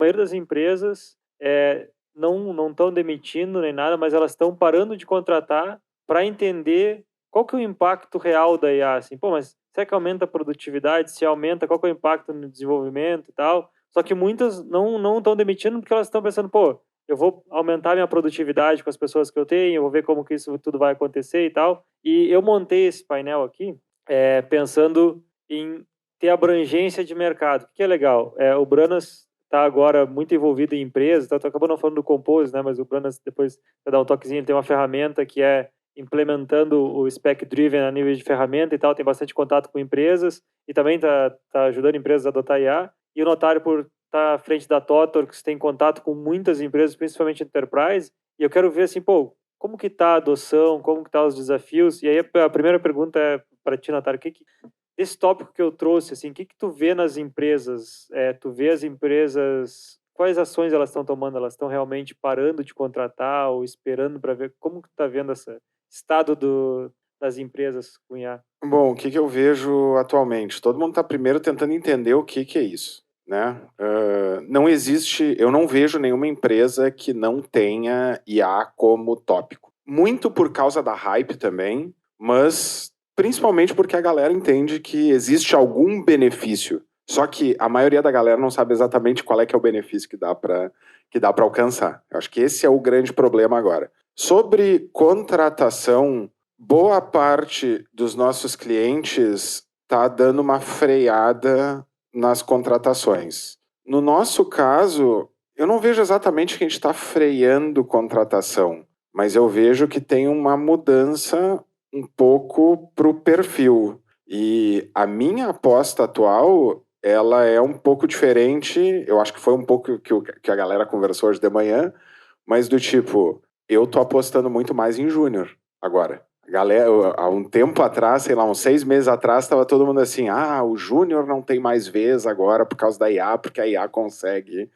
maioria das empresas não estão demitindo nem nada, mas elas estão parando de contratar para entender qual que é o impacto real da IA. Assim, pô, mas será que aumenta a produtividade? Se aumenta, qual que é o impacto no desenvolvimento e tal? Só que muitas não estão demitindo porque elas estão pensando, pô, eu vou aumentar minha produtividade com as pessoas que eu tenho, eu vou ver como que isso tudo vai acontecer e tal. E eu montei esse painel aqui pensando em ter abrangência de mercado. O que é legal? O Branas está agora muito envolvido em empresas, tá? Acabou não falando do Compose, né? Mas o Branas depois vai dar um toquezinho, ele tem uma ferramenta que é implementando o Spec Driven a nível de ferramenta e tal, tem bastante contato com empresas e também está ajudando empresas a adotar IA. E o Notário, por estar à frente da Totorx, tem contato com muitas empresas, principalmente enterprise, e eu quero ver assim, pô, como que está a adoção, como que tá os desafios. E aí a primeira pergunta é para ti, Notário, esse tópico que eu trouxe, assim, o que tu vê nas empresas? Tu vê as empresas, quais ações elas estão tomando? Elas estão realmente parando de contratar ou esperando para ver como que tu tá vendo esse estado das empresas com IA? Bom, o que eu vejo atualmente? Todo mundo está primeiro tentando entender o que é isso, né? Não existe, eu não vejo nenhuma empresa que não tenha IA como tópico. Muito por causa da hype também, mas principalmente porque a galera entende que existe algum benefício. Só que a maioria da galera não sabe exatamente qual é que é o benefício que dá para alcançar. Eu acho que esse é o grande problema agora. Sobre contratação, boa parte dos nossos clientes está dando uma freada nas contratações. No nosso caso, eu não vejo exatamente que a gente está freando contratação, mas eu vejo que tem uma mudança um pouco para o perfil. E a minha aposta atual, ela é um pouco diferente, eu acho que foi um pouco que a galera conversou hoje de manhã, mas do tipo, eu tô apostando muito mais em júnior agora. Galera, há um tempo atrás, sei lá, uns 6 meses atrás, estava todo mundo assim, o júnior não tem mais vez agora por causa da IA, porque a IA consegue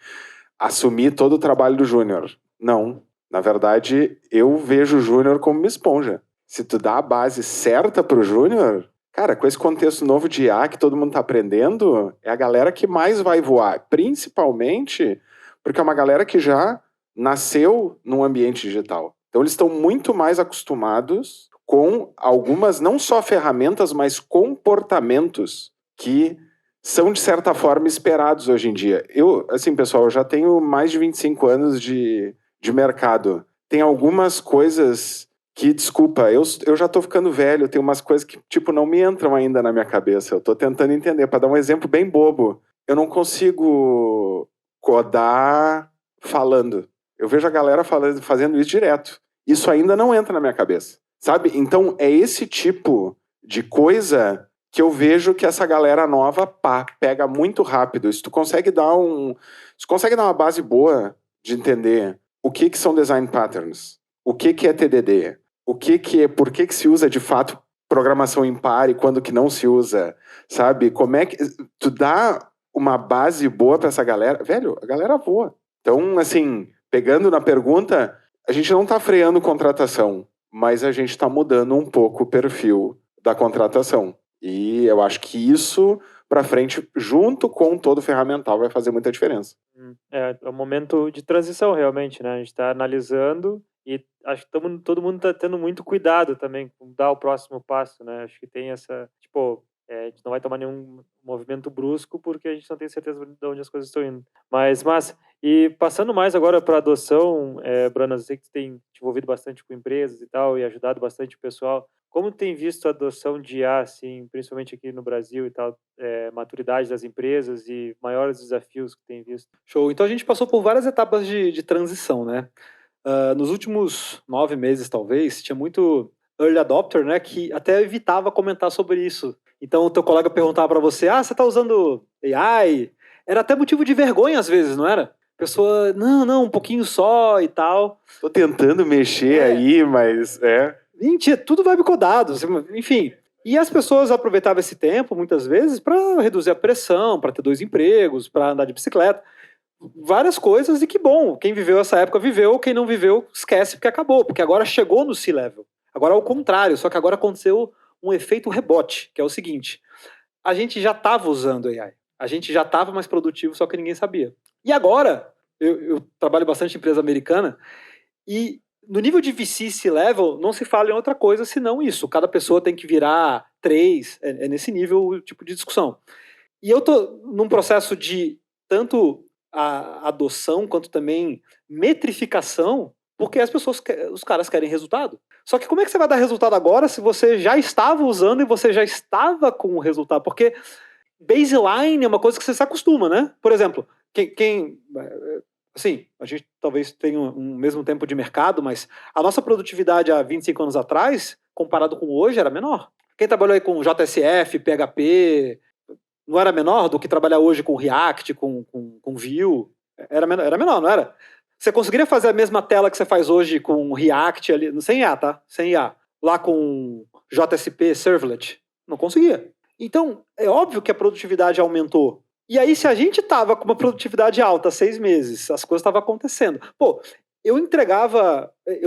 assumir todo o trabalho do júnior. Não, na verdade, eu vejo o júnior como uma esponja. Se tu dá a base certa pro júnior, cara, com esse contexto novo de IA que todo mundo tá aprendendo, é a galera que mais vai voar, principalmente porque é uma galera que já nasceu num ambiente digital. Então eles estão muito mais acostumados com algumas, não só ferramentas, mas comportamentos que são, de certa forma, esperados hoje em dia. Eu, assim, pessoal, eu já tenho mais de 25 anos de mercado. Tem algumas coisas que, desculpa, eu já tô ficando velho, tem umas coisas que, tipo, não me entram ainda na minha cabeça. Eu tô tentando entender. Para dar um exemplo bem bobo, eu não consigo codar falando. Eu vejo a galera fazendo isso direto. Isso ainda não entra na minha cabeça, sabe? Então, é esse tipo de coisa que eu vejo que essa galera nova pega muito rápido. Se tu consegue dar uma base boa de entender o que são design patterns, o que é TDD, por que se usa de fato programação impar e quando que não se usa, sabe? Como é que tu dá uma base boa para essa galera, velho, a galera voa. Então, assim, pegando na pergunta, a gente não está freando contratação, mas a gente está mudando um pouco o perfil da contratação. E eu acho que isso, para frente, junto com todo o ferramental, vai fazer muita diferença. É um momento de transição, realmente, né? A gente está analisando e acho que todo mundo está tendo muito cuidado também com dar o próximo passo, né? Acho que tem essa, tipo, a gente não vai tomar nenhum movimento brusco porque a gente não tem certeza de onde as coisas estão indo. Mas, e passando mais agora para adoção, Bruna, eu sei que você tem te envolvido bastante com empresas e tal e ajudado bastante o pessoal. Como tem visto a adoção de IA, assim, principalmente aqui no Brasil e tal, maturidade das empresas e maiores desafios que tem visto? Show. Então a gente passou por várias etapas de transição, né? Nos últimos 9 meses, talvez, tinha muito early adopter, né, que até evitava comentar sobre isso. Então o teu colega perguntava para você, você tá usando AI? Era até motivo de vergonha às vezes, não era? A pessoa, não, um pouquinho só e tal. Tô tentando mexer aí, mas Mentira, tudo web codado, enfim. E as pessoas aproveitavam esse tempo, muitas vezes, para reduzir a pressão, para ter 2 empregos, para andar de bicicleta. Várias coisas, e que bom. Quem viveu essa época viveu, quem não viveu, esquece porque acabou. Porque agora chegou no C-Level. Agora é o contrário, só que agora aconteceu um efeito rebote, que é o seguinte. A gente já estava usando AI. A gente já estava mais produtivo, só que ninguém sabia. E agora, eu trabalho bastante em empresa americana, e no nível de VC C-level, não se fala em outra coisa senão isso. Cada pessoa tem que virar 3, é nesse nível o tipo de discussão. E eu tô num processo de tanto a adoção quanto também metrificação, porque os caras querem resultado. Só que como é que você vai dar resultado agora se você já estava usando e você já estava com o resultado? Porque baseline é uma coisa que você se acostuma, né? Por exemplo, assim, a gente talvez tenha um mesmo tempo de mercado, mas a nossa produtividade há 25 anos atrás, comparado com hoje, era menor. Quem trabalhou aí com JSF, PHP, não era menor do que trabalhar hoje com React, com Vue? Era menor, não era? Você conseguiria fazer a mesma tela que você faz hoje com React, ali, sem IA, tá? Sem IA. Lá com JSP Servlet? Não conseguia. Então, é óbvio que a produtividade aumentou. E aí, se a gente tava com uma produtividade alta há 6 meses, as coisas estavam acontecendo. Pô, eu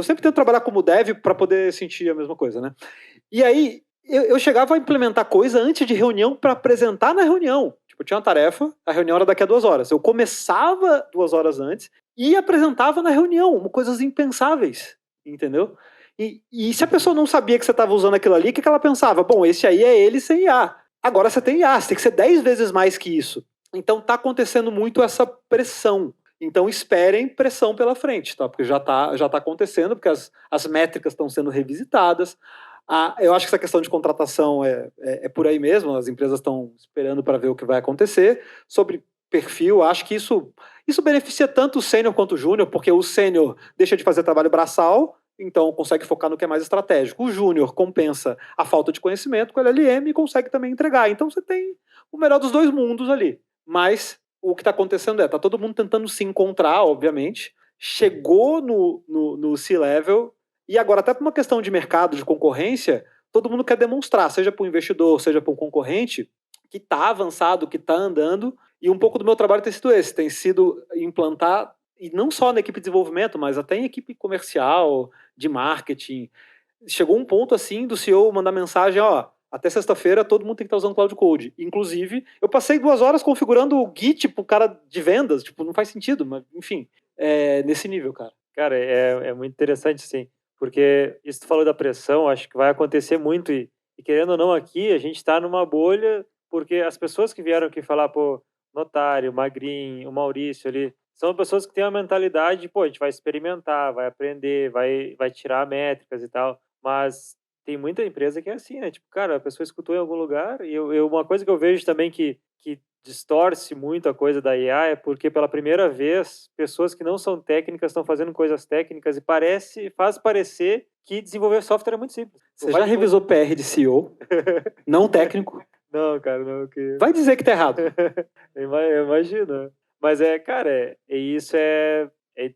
sempre tento trabalhar como dev para poder sentir a mesma coisa, né? E aí, eu chegava a implementar coisa antes de reunião para apresentar na reunião. Tipo, eu tinha uma tarefa, a reunião era daqui a 2 horas. Eu começava 2 horas antes e apresentava na reunião, coisas impensáveis, entendeu? E se a pessoa não sabia que você estava usando aquilo ali, o que ela pensava? Bom, esse aí é ele sem IA. Agora você tem IA, você tem que ser 10 vezes mais que isso. Então tá acontecendo muito essa pressão. Então esperem pressão pela frente, tá? Porque já tá acontecendo, porque as métricas estão sendo revisitadas. Eu acho que essa questão de contratação é por aí mesmo, as empresas estão esperando para ver o que vai acontecer. Sobre perfil, acho que isso beneficia tanto o sênior quanto o júnior, porque o sênior deixa de fazer trabalho braçal, então consegue focar no que é mais estratégico. O júnior compensa a falta de conhecimento com o LLM e consegue também entregar. Então você tem o melhor dos 2 mundos ali. Mas o que está acontecendo tá todo mundo tentando se encontrar, obviamente. Chegou no C-level e agora até por uma questão de mercado, de concorrência, todo mundo quer demonstrar, seja para o investidor, seja para um concorrente, que está avançado, que está andando. E um pouco do meu trabalho tem sido esse, tem sido implantar, e não só na equipe de desenvolvimento, mas até em equipe comercial, de marketing. Chegou um ponto assim do CEO mandar mensagem, até sexta-feira todo mundo tem que estar usando Cloud Code. Inclusive, eu passei 2 horas configurando o Git pro cara de vendas, não faz sentido, mas enfim, nesse nível, cara. Cara, é muito interessante, sim, porque isso tu falou da pressão, acho que vai acontecer muito, e querendo ou não aqui, a gente está numa bolha, porque as pessoas que vieram aqui falar, pô, Notário, Magrinho, o Maurício ali, são pessoas que têm uma mentalidade, pô, a gente vai experimentar, vai aprender, vai tirar métricas e tal, mas tem muita empresa que é assim, né? Tipo, cara, a pessoa escutou em algum lugar, e uma coisa que eu vejo também que distorce muito a coisa da IA é porque pela primeira vez pessoas que não são técnicas estão fazendo coisas técnicas e faz parecer que desenvolver software é muito simples. Você já revisou PR de CEO? Não técnico? Não, cara, não. Vai dizer que tá errado. Eu imagino. Mas cara, isso é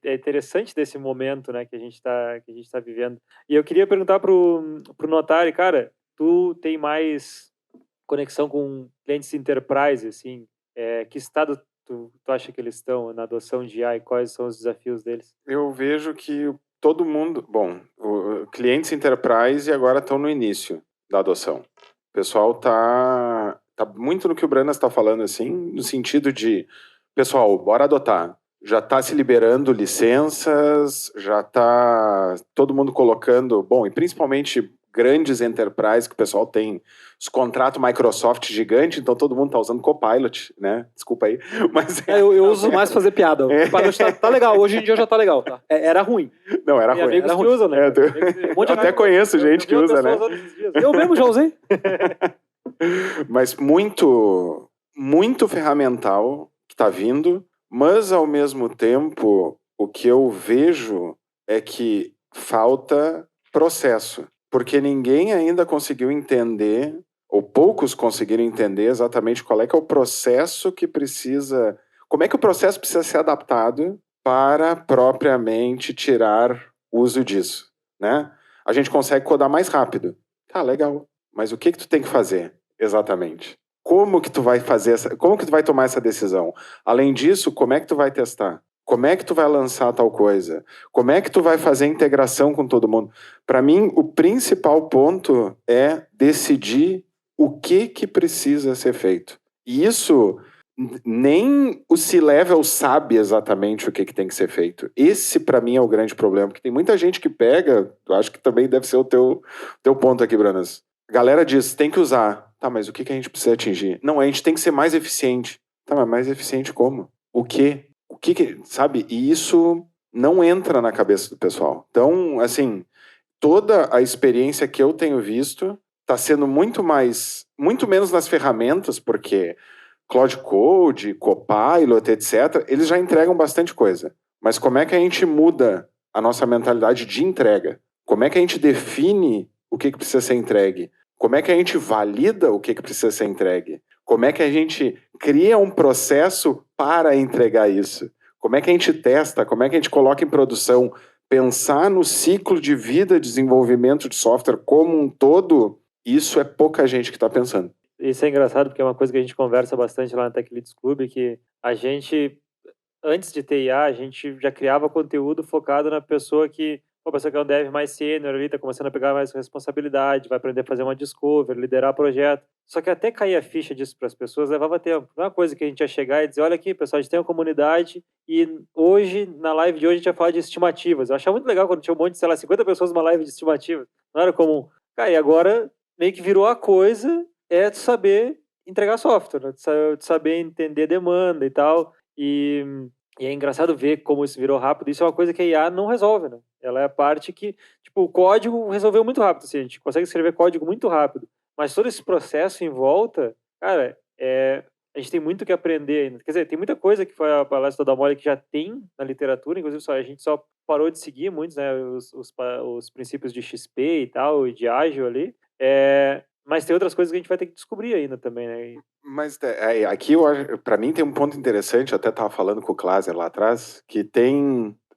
interessante desse momento, né, que a gente tá vivendo. E eu queria perguntar pro Notário, cara, tu tem mais conexão com clientes enterprise, assim, que estado tu acha que eles estão na adoção de IA e quais são os desafios deles? Eu vejo que todo mundo, clientes enterprise agora estão no início da adoção. O pessoal tá muito no que o Branas está falando, assim, no sentido de, pessoal, bora adotar. Já está se liberando licenças, já está todo mundo colocando, e principalmente grandes enterprises, que o pessoal tem os contratos Microsoft gigante, então todo mundo está usando Copilot, né? Desculpa aí. Mas eu uso mais fazer piada. O Copilot tá legal, hoje em dia já tá legal, tá? Era ruim. Não, era Tem ruim. amigos que usam, né? Eu até conheço gente que usa, né? Eu mesmo já usei. Mas muito, muito ferramental que está vindo, mas ao mesmo tempo o que eu vejo é que falta processo, porque ninguém ainda conseguiu entender, ou poucos conseguiram entender exatamente qual é que é o processo que precisa, como é que o processo precisa ser adaptado para propriamente tirar uso disso, né? A gente consegue codar mais rápido. Tá, legal. Mas o que tu tem que fazer exatamente? Como que tu vai como que tu vai tomar essa decisão? Além disso, como é que tu vai testar? Como é que tu vai lançar tal coisa? Como é que tu vai fazer integração com todo mundo? Para mim, o principal ponto é decidir o que precisa ser feito. E isso nem o C-Level sabe exatamente o que tem que ser feito. Esse, para mim, é o grande problema, porque tem muita gente que pega, eu acho que também deve ser o teu ponto aqui, Branas. A galera diz, tem que usar. Tá, mas o que a gente precisa atingir? Não, a gente tem que ser mais eficiente. Tá, mas mais eficiente como? O quê? O que, sabe? E isso não entra na cabeça do pessoal. Então, assim, toda a experiência que eu tenho visto está sendo muito menos nas ferramentas, porque Cloud Code, Copilot, etc., eles já entregam bastante coisa. Mas como é que a gente muda a nossa mentalidade de entrega? Como é que a gente define o que precisa ser entregue? Como é que a gente valida o que precisa ser entregue? Como é que a gente cria um processo para entregar isso? Como é que a gente testa? Como é que a gente coloca em produção? Pensar no ciclo de vida de desenvolvimento de software como um todo, isso é pouca gente que está pensando. Isso é engraçado porque é uma coisa que a gente conversa bastante lá na Tech Leads Club, que a gente, antes de ter IA, a gente já criava conteúdo focado na pessoa que é um dev mais sênior ali, tá começando a pegar mais responsabilidade, vai aprender a fazer uma discovery, liderar projeto. Só que até cair a ficha disso para as pessoas levava tempo. Não é uma coisa que a gente ia chegar e dizer, olha aqui, pessoal, a gente tem uma comunidade e hoje, na live de hoje, a gente ia falar de estimativas. Eu achava muito legal quando tinha um monte de, sei lá, 50 pessoas numa live de estimativas. Não era comum. Cara, e agora meio que virou a coisa de saber entregar software, né? De saber entender demanda e tal. E é engraçado ver como isso virou rápido. Isso é uma coisa que a IA não resolve, né? Ela é a parte que, tipo, o código resolveu muito rápido, assim, a gente consegue escrever código muito rápido. Mas todo esse processo em volta, cara, a gente tem muito que aprender ainda. Quer dizer, tem muita coisa que foi a palestra da Molly que já tem na literatura, inclusive a gente só parou de seguir muitos, né, os princípios de XP e tal, e de ágil ali. Mas tem outras coisas que a gente vai ter que descobrir ainda também, né? Mas aqui, para mim, tem um ponto interessante, eu até estava falando com o Klaser lá atrás, que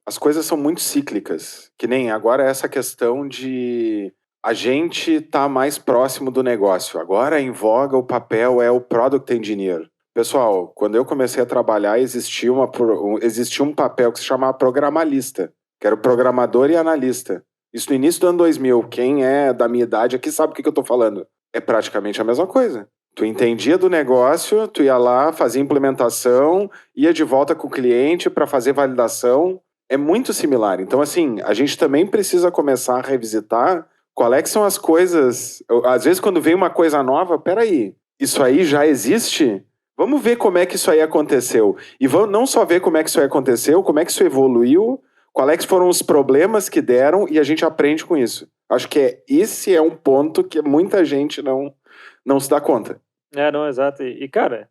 as coisas são muito cíclicas, que nem agora essa questão de a gente tá mais próximo do negócio. Agora em voga o papel é o Product Engineer. Pessoal, quando eu comecei a trabalhar, existia um papel que se chamava programalista, que era o programador e analista. Isso no início do ano 2000. Quem é da minha idade aqui sabe o que eu estou falando. É praticamente a mesma coisa. Tu entendia do negócio, tu ia lá, fazia implementação, ia de volta com o cliente para fazer validação. É muito similar. Então, assim, a gente também precisa começar a revisitar qual é que são as coisas. Às vezes, quando vem uma coisa nova, peraí, isso aí já existe? Vamos ver como é que isso aí aconteceu. E vamos não só ver como é que isso aí aconteceu, como é que isso evoluiu, qual é que foram os problemas que deram e a gente aprende com isso. Acho que esse é um ponto que muita gente não se dá conta. Não, exato. E cara,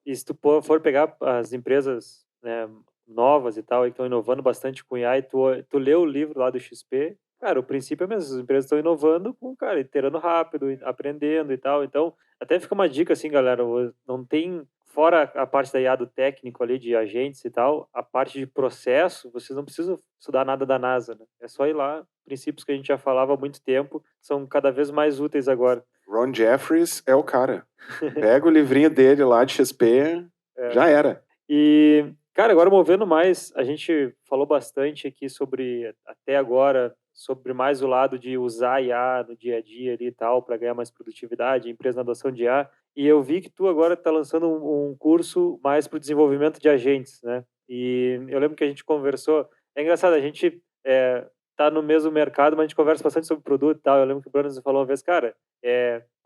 e se tu for pegar as empresas, né, novas e tal, e que estão inovando bastante com IA, e tu lê o livro lá do XP, cara, o princípio é mesmo, as empresas estão inovando com, cara, iterando rápido, aprendendo e tal. Então, até fica uma dica assim, galera, não tem, fora a parte da IA do técnico ali, de agentes e tal, a parte de processo, vocês não precisam estudar nada da NASA, né? É só ir lá, princípios que a gente já falava há muito tempo, são cada vez mais úteis agora. Ron Jeffries é o cara. Pega o livrinho dele lá de XP, já era. E, cara, agora movendo mais, a gente falou bastante aqui até agora, sobre mais o lado de usar IA no dia a dia ali e tal, para ganhar mais produtividade, empresa na adoção de IA. E eu vi que tu agora está lançando um curso mais para o desenvolvimento de agentes, né? E eu lembro que a gente conversou. É engraçado, a gente tá no mesmo mercado, mas a gente conversa bastante sobre produto e tal. Eu lembro que o Bruno falou uma vez, cara,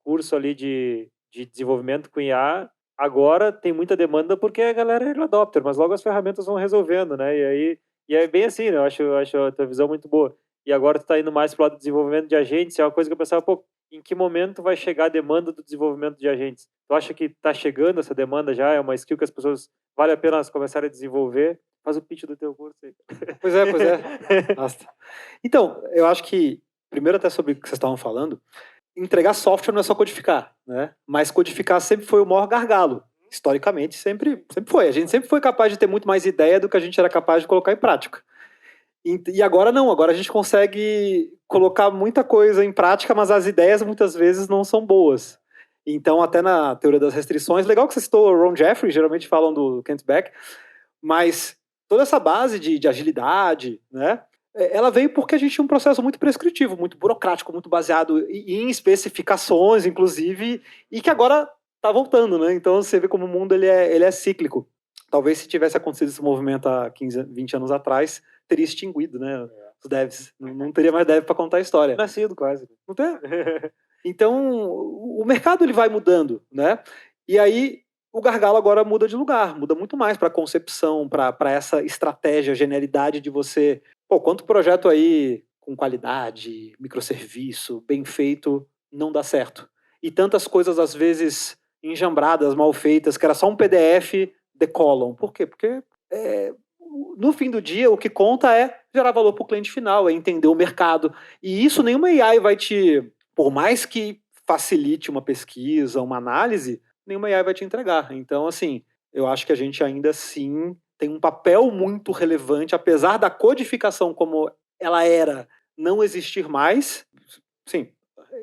curso ali de desenvolvimento com IA, agora tem muita demanda porque a galera é early adopter, mas logo as ferramentas vão resolvendo, né? E é bem assim, né? Eu acho a tua visão muito boa. E agora tu tá indo mais pro lado do desenvolvimento de agentes, é uma coisa que eu pensava, pô, em que momento vai chegar a demanda do desenvolvimento de agentes? Tu acha que tá chegando essa demanda já? É uma skill que as pessoas vale a pena começarem a desenvolver? Faz o pitch do teu curso aí. Pois é. Nossa. Então, eu acho que, primeiro até sobre o que vocês estavam falando, entregar software não é só codificar, né? Mas codificar sempre foi o maior gargalo. Historicamente, sempre foi. A gente sempre foi capaz de ter muito mais ideia do que a gente era capaz de colocar em prática. E agora não, agora a gente consegue colocar muita coisa em prática, mas as ideias muitas vezes não são boas. Então, até na teoria das restrições, legal que você citou o Ron Jeffries, geralmente falam do Kent Beck, mas toda essa base de agilidade, né, ela veio porque a gente tinha um processo muito prescritivo, muito burocrático, muito baseado em especificações, inclusive, e que agora tá voltando, né? Então você vê como o mundo ele é cíclico. Talvez se tivesse acontecido esse movimento há 15, 20 anos atrás, teria extinguido, né? Os devs. Não teria mais dev para contar a história. Nascido quase. Não tem? Então, o mercado ele vai mudando, né? E aí o gargalo agora muda de lugar, muda muito mais para a concepção, para essa estratégia, genialidade de você... Pô, quanto projeto aí com qualidade, microserviço, bem feito, não dá certo. E tantas coisas, às vezes, enjambradas, mal feitas, que era só um PDF, decolam. Por quê? Porque no fim do dia, o que conta é gerar valor para o cliente final, é entender o mercado. E isso nenhuma AI vai te... Por mais que facilite uma pesquisa, uma análise, nenhuma AI vai te entregar. Então, assim, eu acho que a gente ainda assim tem um papel muito relevante, apesar da codificação como ela era não existir mais. Sim,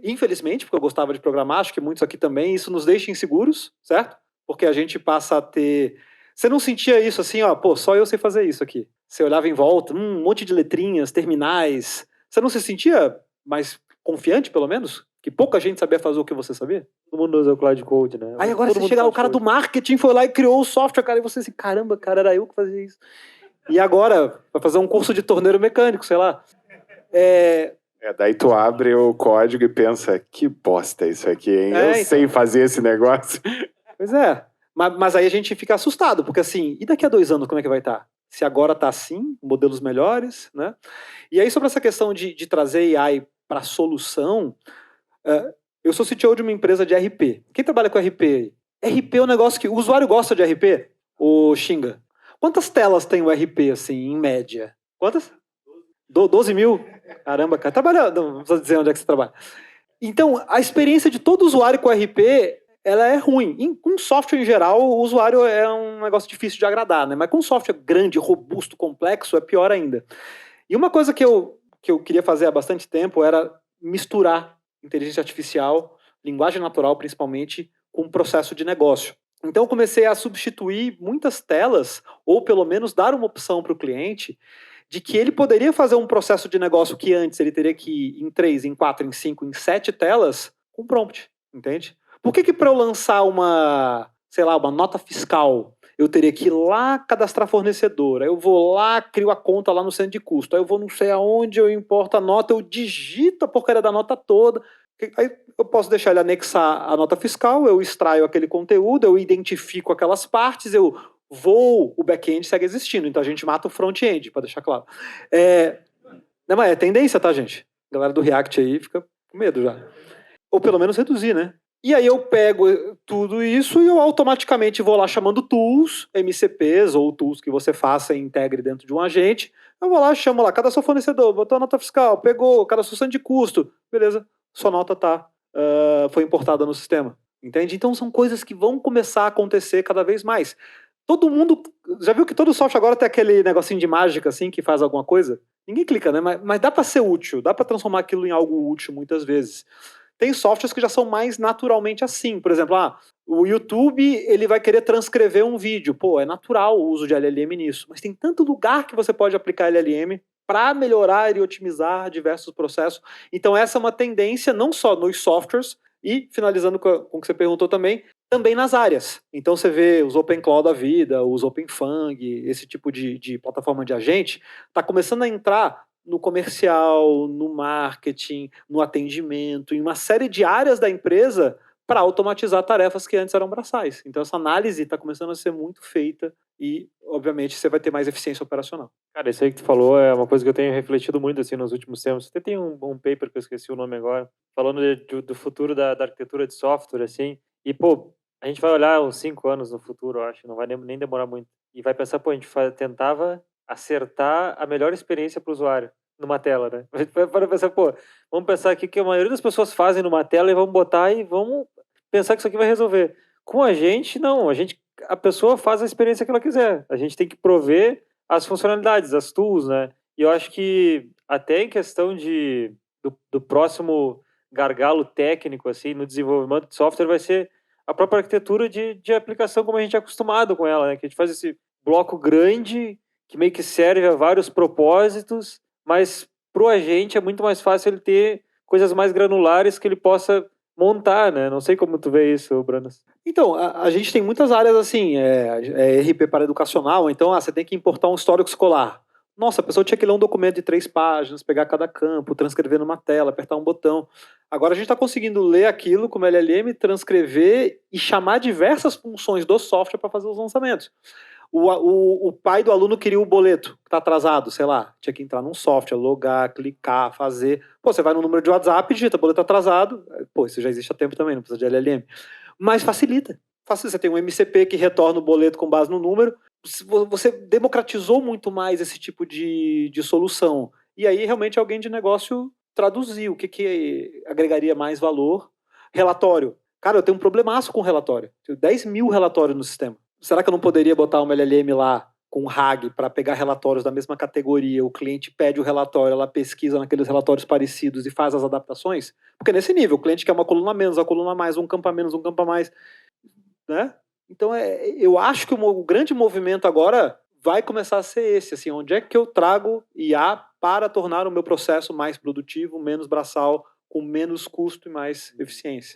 infelizmente, porque eu gostava de programar, acho que muitos aqui também, isso nos deixa inseguros, certo? Porque a gente passa a ter... Você não sentia isso assim, ó, pô, só eu sei fazer isso aqui. Você olhava em volta, um monte de letrinhas, terminais. Você não se sentia mais confiante, pelo menos? Que pouca gente sabia fazer o que você sabia? Todo mundo usa o Cloud Code, né? Aí agora Todo você mundo chega lá, o faz cara do code. marketing foi lá e criou o software, cara, e você assim, caramba, cara, era eu que fazia isso. E agora, vai fazer um curso de torneiro mecânico, sei lá. Daí tu abre o código e pensa, que bosta isso aqui, hein? Eu Então. sei fazer esse negócio. Pois é. Mas aí a gente fica assustado, porque assim, e daqui a 2 anos como é que vai estar? Se agora está assim, modelos melhores, né? E aí sobre essa questão de trazer AI para solução, eu sou CTO de uma empresa de RP. Quem trabalha com RP? RP é um negócio que o usuário gosta de RP, ou xinga. Quantas telas tem o RP, assim, em média? Quantas? 12 mil? Caramba, cara. Trabalha, não precisa dizer onde é que você trabalha. Então, a experiência de todo usuário com RP, ela é ruim. Com software em geral, o usuário é um negócio difícil de agradar, né? Mas com software grande, robusto, complexo, é pior ainda. E uma coisa que eu queria fazer há bastante tempo era misturar inteligência artificial, linguagem natural principalmente, com um processo de negócio. Então eu comecei a substituir muitas telas, ou pelo menos dar uma opção para o cliente, de que ele poderia fazer um processo de negócio que antes ele teria que ir em 3, em 4, em 5, em 7 telas, com prompt, entende? Por que para eu lançar uma nota fiscal, eu teria que ir lá cadastrar fornecedor, aí eu vou lá, crio a conta lá no centro de custo, aí eu vou não sei aonde, eu importo a nota, eu digito a porcaria da nota toda, aí eu posso deixar ele anexar a nota fiscal, eu extraio aquele conteúdo, eu identifico aquelas partes, o back-end segue existindo, então a gente mata o front-end, para deixar claro. Não, mas é tendência, tá, gente? A galera do React aí fica com medo já. Ou pelo menos reduzir, né? E aí eu pego tudo isso e eu automaticamente vou lá chamando tools, MCPs ou tools que você faça e integre dentro de um agente. Eu vou lá, chamo lá, cadastra fornecedor, botou a nota fiscal, pegou, cadastração de custo, beleza, sua nota foi importada no sistema. Entende? Então são coisas que vão começar a acontecer cada vez mais. Todo mundo, já viu que todo software agora tem aquele negocinho de mágica assim que faz alguma coisa? Ninguém clica, né? Mas dá para ser útil, dá para transformar aquilo em algo útil muitas vezes. Tem softwares que já são mais naturalmente assim. Por exemplo, o YouTube ele vai querer transcrever um vídeo. Pô, é natural o uso de LLM nisso. Mas tem tanto lugar que você pode aplicar LLM para melhorar e otimizar diversos processos. Então essa é uma tendência não só nos softwares, e finalizando com o que você perguntou também nas áreas. Então você vê os OpenClaw da vida, os OpenFang, esse tipo de plataforma de agente, está começando a entrar no comercial, no marketing, no atendimento, em uma série de áreas da empresa para automatizar tarefas que antes eram braçais. Então essa análise está começando a ser muito feita e, obviamente, você vai ter mais eficiência operacional. Cara, isso aí que tu falou é uma coisa que eu tenho refletido muito assim nos últimos tempos. Até tem um paper que eu esqueci o nome agora, falando do futuro da arquitetura de software, assim. E, pô, a gente vai olhar uns 5 anos no futuro, eu acho, não vai nem demorar muito. E vai pensar, pô, a gente tentava acertar a melhor experiência para o usuário numa tela, né? Para pensar, pô, vamos pensar aqui que a maioria das pessoas fazem numa tela e vamos botar e vamos pensar que isso aqui vai resolver. Com a gente, não. A pessoa faz a experiência que ela quiser. A gente tem que prover as funcionalidades, as tools, né? E eu acho que até em questão do próximo gargalo técnico, assim, no desenvolvimento de software vai ser a própria arquitetura de aplicação como a gente é acostumado com ela, né? Que a gente faz esse bloco grande que meio que serve a vários propósitos, mas pro agente é muito mais fácil ele ter coisas mais granulares que ele possa montar, né? Não sei como tu vê isso, Branas. Então, a gente tem muitas áreas assim, RP para educacional, então você tem que importar um histórico escolar. Nossa, a pessoa tinha que ler um documento de 3 páginas, pegar cada campo, transcrever numa tela, apertar um botão. Agora a gente está conseguindo ler aquilo como LLM, transcrever e chamar diversas funções do software para fazer os lançamentos. O pai do aluno queria o boleto, que está atrasado, sei lá, tinha que entrar num software, logar, clicar, fazer. Pô, você vai no número de WhatsApp, digita boleto atrasado, pô, isso já existe há tempo também, não precisa de LLM. Mas facilita. Você tem um MCP que retorna o boleto com base no número, você democratizou muito mais esse tipo de solução. E aí realmente alguém de negócio traduzir o que agregaria mais valor. Relatório. Cara, eu tenho um problemaço com relatório. Tenho 10 mil relatórios no sistema. Será que eu não poderia botar uma LLM lá com um RAG para pegar relatórios da mesma categoria? O cliente pede o relatório, ela pesquisa naqueles relatórios parecidos e faz as adaptações? Porque nesse nível, o cliente quer uma coluna a menos, uma coluna a mais, um campo a menos, um campo a mais, né? Então, eu acho que o grande movimento agora vai começar a ser esse, assim, onde é que eu trago IA para tornar o meu processo mais produtivo, menos braçal, com menos custo e mais eficiência.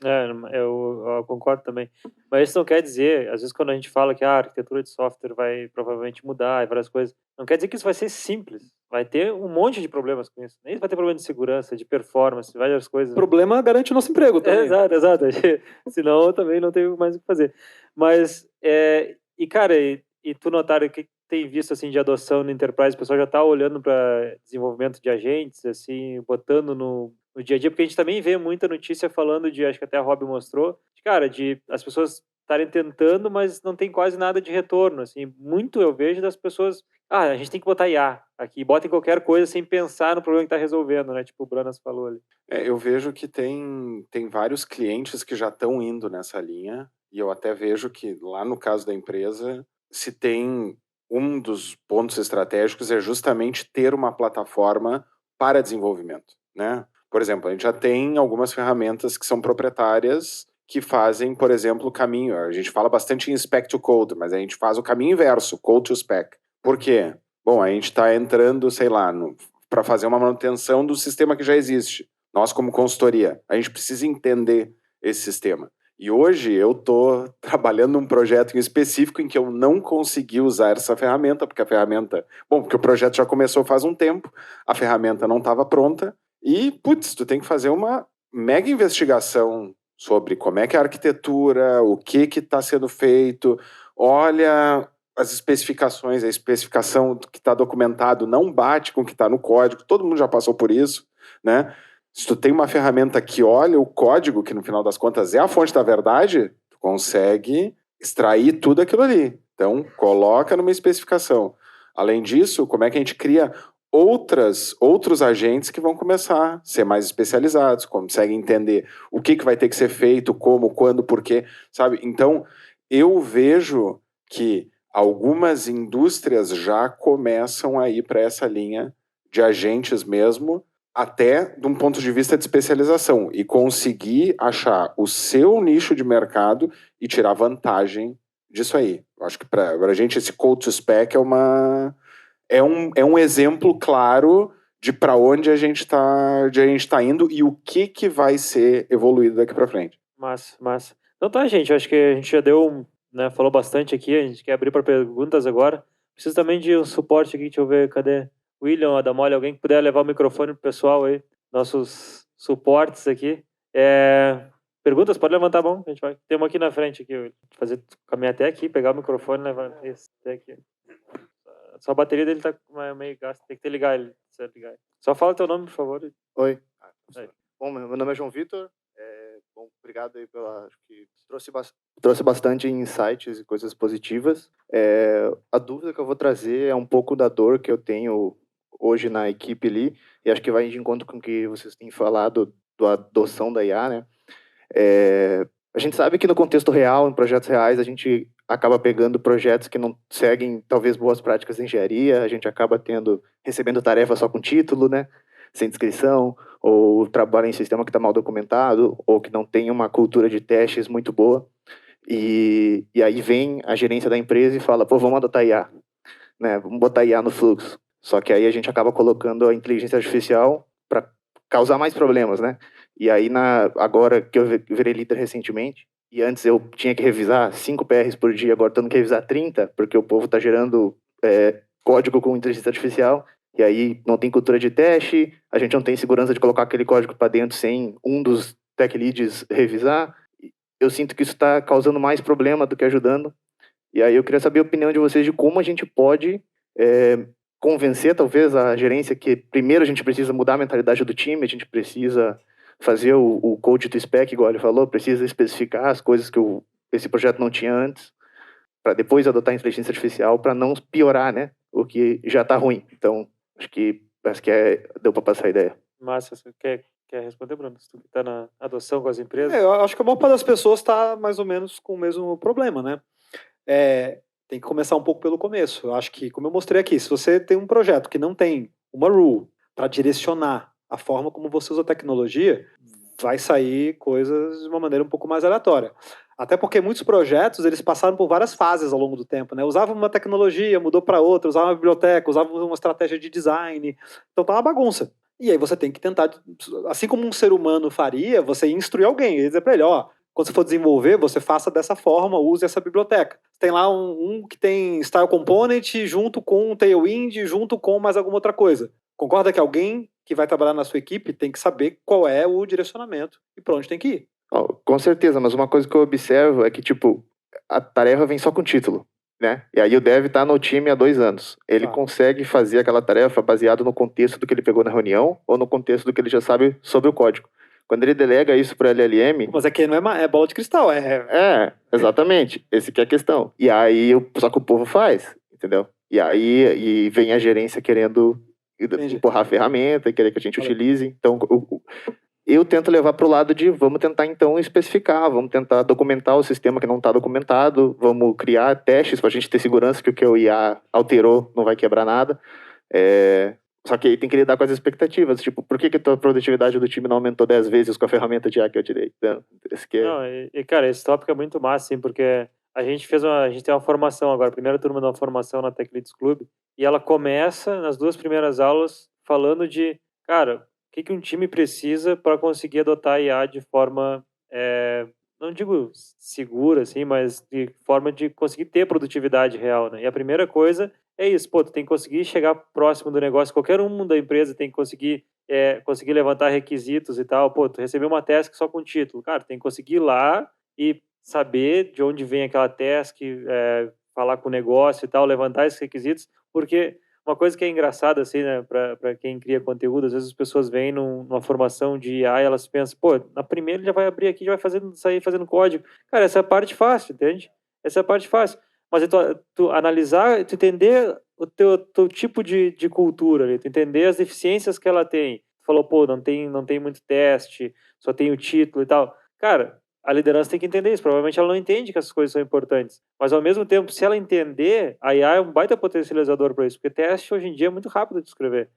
Eu concordo também. Mas isso não quer dizer, às vezes quando a gente fala que a arquitetura de software vai provavelmente mudar e várias coisas, não quer dizer que isso vai ser simples. Vai ter um monte de problemas com isso. Nem vai ter problema de segurança, de performance, várias coisas. O problema garante o nosso emprego também. Exato. Senão também não tem mais o que fazer. Mas, cara, e tu notaram o que tem visto assim de adoção no Enterprise? O pessoal já está olhando para desenvolvimento de agentes, assim, botando no dia a dia, porque a gente também vê muita notícia falando de, acho que até a Rob mostrou, de as pessoas estarem tentando, mas não tem quase nada de retorno, assim, muito eu vejo das pessoas, a gente tem que botar IA aqui, botem qualquer coisa sem pensar no problema que está resolvendo, né, tipo o Branas falou ali. Eu vejo que tem vários clientes que já estão indo nessa linha, e eu até vejo que lá no caso da empresa, se tem um dos pontos estratégicos é justamente ter uma plataforma para desenvolvimento, né? Por exemplo, a gente já tem algumas ferramentas que são proprietárias que fazem, por exemplo, o caminho. A gente fala bastante em spec to code, mas a gente faz o caminho inverso, code to spec. Por quê? Bom, a gente está entrando, sei lá, para fazer uma manutenção do sistema que já existe. Nós, como consultoria, a gente precisa entender esse sistema. E hoje eu estou trabalhando num projeto em específico em que eu não consegui usar essa ferramenta, porque porque o projeto já começou faz um tempo, a ferramenta não estava pronta, e, tu tem que fazer uma mega investigação sobre como é que é a arquitetura, o que está sendo feito, olha as especificações, a especificação que está documentado não bate com o que está no código, todo mundo já passou por isso, né? Se tu tem uma ferramenta que olha o código, que no final das contas é a fonte da verdade, tu consegue extrair tudo aquilo ali. Então, coloca numa especificação. Além disso, como é que a gente cria outros agentes que vão começar a ser mais especializados, conseguem entender o que vai ter que ser feito, como, quando, por quê, sabe? Então, eu vejo que algumas indústrias já começam a ir para essa linha de agentes mesmo, até de um ponto de vista de especialização, e conseguir achar o seu nicho de mercado e tirar vantagem disso aí. Eu acho que para a gente esse code to spec é um exemplo claro de para onde a gente está indo e o que vai ser evoluído daqui para frente. Massa. Então tá, gente, eu acho que a gente já deu, né, falou bastante aqui, a gente quer abrir para perguntas agora. Preciso também de um suporte aqui, deixa eu ver, cadê? William, Adamoli, alguém que puder levar o microfone pro pessoal aí, nossos suportes aqui. Perguntas, pode levantar a mão, a gente vai. Tem uma aqui na frente, aqui, caminhar até aqui, pegar o microfone e levar esse até aqui. Só a bateria dele tá meio gasta, tem que ligar ele. Só fala teu nome, por favor. Oi. Bom, meu nome é João Vitor. Obrigado aí acho que trouxe bastante insights e coisas positivas. A dúvida que eu vou trazer é um pouco da dor que eu tenho hoje na equipe ali, e acho que vai de encontro com o que vocês têm falado da adoção da IA, né? A gente sabe que no contexto real, em projetos reais, a gente acaba pegando projetos que não seguem, talvez, boas práticas de engenharia, a gente acaba recebendo tarefa só com título, né? Sem descrição, ou trabalha em sistema que está mal documentado, ou que não tem uma cultura de testes muito boa. E aí vem a gerência da empresa e fala, vamos adotar IA, né? Vamos botar IA no fluxo. Só que aí a gente acaba colocando a inteligência artificial para causar mais problemas, né? E aí, agora que eu virei líder recentemente, e antes eu tinha que revisar 5 PRs por dia, agora tendo que revisar 30, porque o povo tá gerando código com inteligência artificial, e aí não tem cultura de teste, a gente não tem segurança de colocar aquele código para dentro sem um dos tech leads revisar. Eu sinto que isso está causando mais problema do que ajudando. E aí eu queria saber a opinião de vocês de como a gente pode convencer, talvez, a gerência que primeiro a gente precisa mudar a mentalidade do time, a gente precisa fazer o code to spec, igual ele falou, precisa especificar as coisas que esse projeto não tinha antes, para depois adotar a inteligência artificial, para não piorar, né, o que já está ruim. Então, acho que deu para passar a ideia. Márcia, você quer responder, Bruno? Se tu está na adoção com as empresas? Eu acho que a maior parte das pessoas está mais ou menos com o mesmo problema, né? Tem que começar um pouco pelo começo. Eu acho que, como eu mostrei aqui, se você tem um projeto que não tem uma rule para direcionar a forma como você usa a tecnologia, vai sair coisas de uma maneira um pouco mais aleatória. Até porque muitos projetos, eles passaram por várias fases ao longo do tempo, né? Usavam uma tecnologia, mudou para outra, usavam uma biblioteca, usavam uma estratégia de design. Então tá uma bagunça. E aí você tem que tentar, assim como um ser humano faria, você instruir alguém, e dizer para ele, quando você for desenvolver, você faça dessa forma, use essa biblioteca. Tem lá um que tem Style Component junto com Tailwind, junto com mais alguma outra coisa. Concorda que alguém que vai trabalhar na sua equipe tem que saber qual é o direcionamento e para onde tem que ir? Com certeza, mas uma coisa que eu observo é que, a tarefa vem só com título, né? E aí o dev tá no time há 2 anos. Ele consegue fazer aquela tarefa baseado no contexto do que ele pegou na reunião ou no contexto do que ele já sabe sobre o código. Quando ele delega isso para LLM... Mas aqui não é bola de cristal, exatamente. Esse que é a questão. E aí, só que o povo faz, entendeu? E aí vem a gerência querendo empurrar a ferramenta e querer que a gente utilize. Então, eu tento levar para o lado de vamos tentar, então, especificar, vamos tentar documentar o sistema que não está documentado, vamos criar testes para a gente ter segurança que o que o IA alterou não vai quebrar nada. Só que aí tem que lidar com as expectativas. Por que a tua produtividade do time não aumentou 10 vezes com a ferramenta de IA que eu tirei? Então, cara, esse tópico é muito massa, assim, porque a gente tem uma formação agora, a primeira turma de uma formação na Tech Leads Club, e ela começa nas 2 primeiras aulas falando de, cara, o que um time precisa para conseguir adotar a IA de forma, não digo segura, assim, mas de forma de conseguir ter produtividade real, né? E a primeira coisa é isso, tu tem que conseguir chegar próximo do negócio, qualquer um da empresa tem que conseguir levantar requisitos e tal, tu recebeu uma task só com título, cara, tem que conseguir ir lá e saber de onde vem aquela task, falar com o negócio e tal, levantar esses requisitos, porque uma coisa que é engraçada, assim, né, para quem cria conteúdo, às vezes as pessoas vêm numa formação de IA e elas pensam, na primeira ele já vai abrir aqui, já vai sair fazendo código. Cara, essa é a parte fácil, entende? Essa é a parte fácil. Mas tu analisar, tu entender o teu tipo de cultura ali, tu entender as deficiências que ela tem. Tu falou, não tem muito teste, só tem o título e tal. Cara, a liderança tem que entender isso. Provavelmente ela não entende que essas coisas são importantes. Mas, ao mesmo tempo, se ela entender, a IA é um baita potencializador para isso. Porque teste, hoje em dia, é muito rápido de escrever.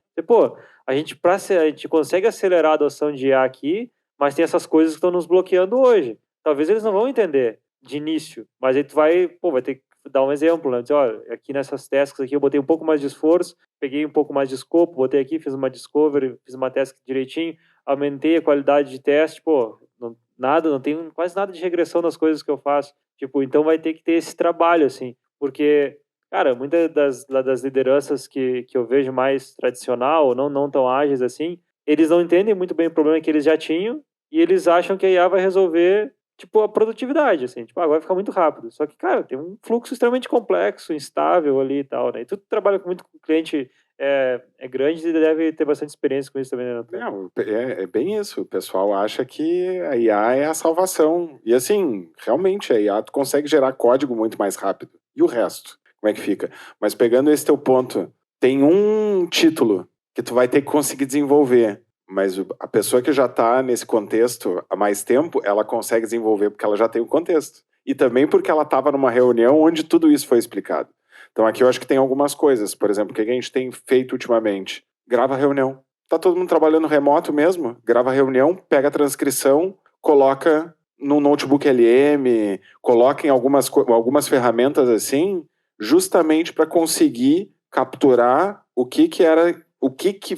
A gente consegue acelerar a adoção de IA aqui, mas tem essas coisas que estão nos bloqueando hoje. Talvez eles não vão entender de início. Mas aí tu vai ter que dar um exemplo, né? Dizer, aqui nessas tasks aqui eu botei um pouco mais de esforço, peguei um pouco mais de escopo, botei aqui, fiz uma discovery, fiz uma task direitinho, aumentei a qualidade de teste, não tem quase nada de regressão nas coisas que eu faço. Então vai ter que ter esse trabalho, assim, porque, cara, muitas das lideranças que eu vejo mais tradicional, não tão ágeis assim, eles não entendem muito bem o problema que eles já tinham e eles acham que a IA vai resolver, a produtividade, assim, agora vai ficar muito rápido. Só que, cara, tem um fluxo extremamente complexo, instável ali e tal, né? E tu trabalha muito com cliente grande e deve ter bastante experiência com isso também, né? Não, é bem isso. O pessoal acha que a IA é a salvação. E assim, realmente, a IA tu consegue gerar código muito mais rápido. E o resto? Como é que fica? Mas pegando esse teu ponto, tem um título que tu vai ter que conseguir desenvolver. Mas a pessoa que já está nesse contexto há mais tempo, ela consegue desenvolver porque ela já tem o contexto. E também porque ela estava numa reunião onde tudo isso foi explicado. Então aqui eu acho que tem algumas coisas. Por exemplo, o que a gente tem feito ultimamente? Grava reunião. Tá todo mundo trabalhando remoto mesmo? Grava reunião, pega a transcrição, coloca no notebook LM, coloca em algumas ferramentas assim, justamente para conseguir capturar o que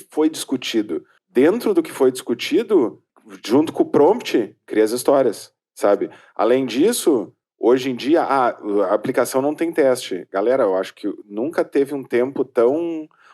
foi discutido. Dentro do que foi discutido, junto com o prompt, cria as histórias, sabe? Além disso, hoje em dia, a aplicação não tem teste. Galera, eu acho que nunca teve um tempo